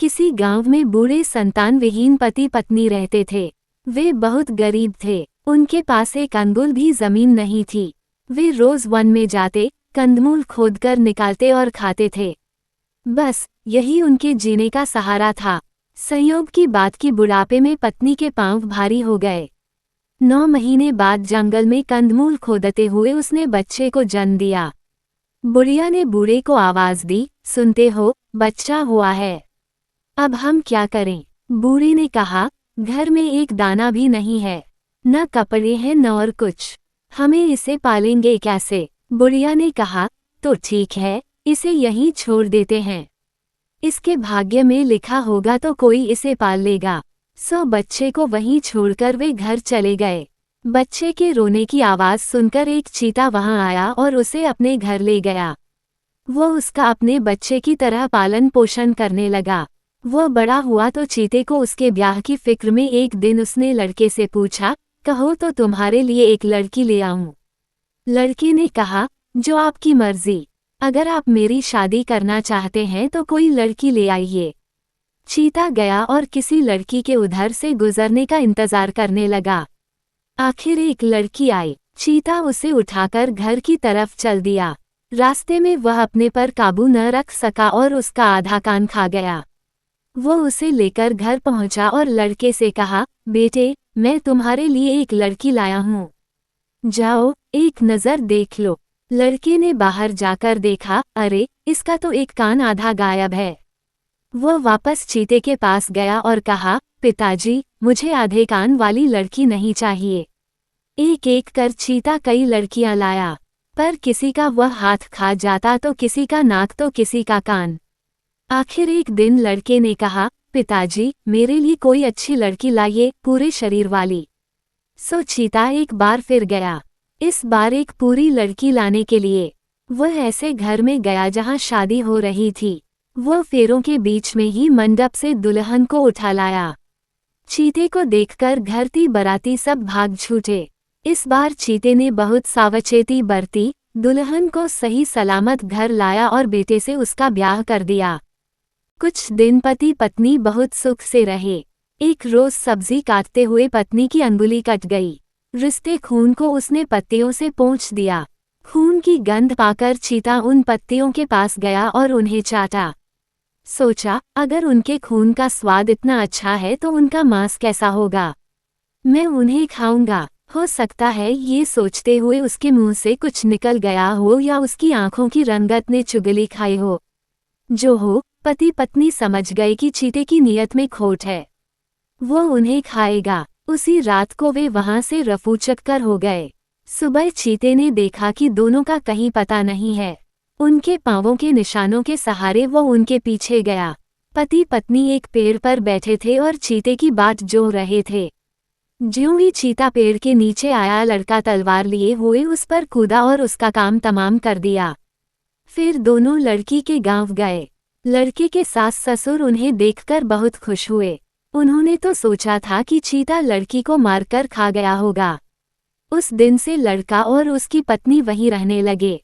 किसी गांव में बूढ़े संतान विहीन पति पत्नी रहते थे। वे बहुत गरीब थे। उनके पास एक अंगुल भी जमीन नहीं थी। वे रोज वन में जाते, कंदमूल खोदकर निकालते और खाते थे। बस यही उनके जीने का सहारा था। संयोग की बात कि बुढ़ापे में पत्नी के पांव भारी हो गए। 9 महीने बाद जंगल में कंदमूल खोदते हुए उसने बच्चे को जन्म दिया। बुढ़िया ने बूढ़े को आवाज दी, सुनते हो, बच्चा हुआ है। अब हम क्या करें? बूढ़े ने कहा, घर में एक दाना भी नहीं है, न कपड़े हैं न और कुछ, हमें इसे पालेंगे कैसे? बुढ़िया ने कहा, तो ठीक है, इसे यहीं छोड़ देते हैं। इसके भाग्य में लिखा होगा तो कोई इसे पाल लेगा। सो बच्चे को वहीं छोड़कर वे घर चले गए। बच्चे के रोने की आवाज़ सुनकर एक चीता वहां आया और उसे अपने घर ले गया। वो उसका अपने बच्चे की तरह पालन पोषण करने लगा। वो बड़ा हुआ तो चीते को उसके ब्याह की फिक्र में एक दिन उसने लड़के से पूछा, कहो तो तुम्हारे लिए एक लड़की ले आऊं? लड़के ने कहा, जो आपकी मर्जी, अगर आप मेरी शादी करना चाहते हैं तो कोई लड़की ले आइए। चीता गया और किसी लड़की के उधर से गुजरने का इंतजार करने लगा। आखिर एक लड़की आई। चीता उसे उठाकर घर की तरफ चल दिया। रास्ते में वह अपने पर काबू न रख सका और उसका आधा कान खा गया। वो उसे लेकर घर पहुंचा और लड़के से कहा, बेटे, मैं तुम्हारे लिए एक लड़की लाया हूँ, जाओ एक नज़र देख लो। लड़के ने बाहर जाकर देखा, अरे इसका तो एक कान आधा गायब है। वो वापस चीते के पास गया और कहा, पिताजी, मुझे आधे कान वाली लड़की नहीं चाहिए। एक एक कर चीता कई लड़कियां लाया, पर किसी का वह हाथ खा जाता तो किसी का नाक तो किसी का कान। आखिर एक दिन लड़के ने कहा, पिताजी, मेरे लिए कोई अच्छी लड़की लाइए, पूरे शरीर वाली। सो चीता एक बार फिर गया, इस बार एक पूरी लड़की लाने के लिए। वह ऐसे घर में गया जहां शादी हो रही थी। वह फेरों के बीच में ही मंडप से दुल्हन को उठा लाया। चीते को देखकर घरती बराती सब भाग छूटे। इस बार चीते ने बहुत सावचेती बरती, दुल्हन को सही सलामत घर लाया और बेटे से उसका ब्याह कर दिया। कुछ दिन पति पत्नी बहुत सुख से रहे। एक रोज सब्जी काटते हुए पत्नी की अंगुली कट गई। रिश्ते खून को उसने पत्तियों से पोंछ दिया। खून की गंध पाकर चीता उन पत्तियों के पास गया और उन्हें चाटा। सोचा, अगर उनके खून का स्वाद इतना अच्छा है तो उनका मांस कैसा होगा, मैं उन्हें खाऊंगा। हो सकता है ये सोचते हुए उसके मुंह से कुछ निकल गया हो या उसकी आंखों की रंगत ने चुगली खाई हो। जो हो, पति पत्नी समझ गए कि चीते की नीयत में खोट है, वो उन्हें खाएगा। उसी रात को वे वहां से रफूचक्कर हो गए। सुबह चीते ने देखा कि दोनों का कहीं पता नहीं है। उनके पांवों के निशानों के सहारे वो उनके पीछे गया। पति पत्नी एक पेड़ पर बैठे थे और चीते की बाट जोह रहे थे। ज्यों ही चीता पेड़ के नीचे आया, लड़का तलवार लिए हुए उस पर कूदा और उसका काम तमाम कर दिया। फिर दोनों लड़की के गांव गए। लड़के के सास ससुर उन्हें देखकर बहुत खुश हुए। उन्होंने तो सोचा था कि चीता लड़की को मारकर खा गया होगा। उस दिन से लड़का और उसकी पत्नी वहीं रहने लगे।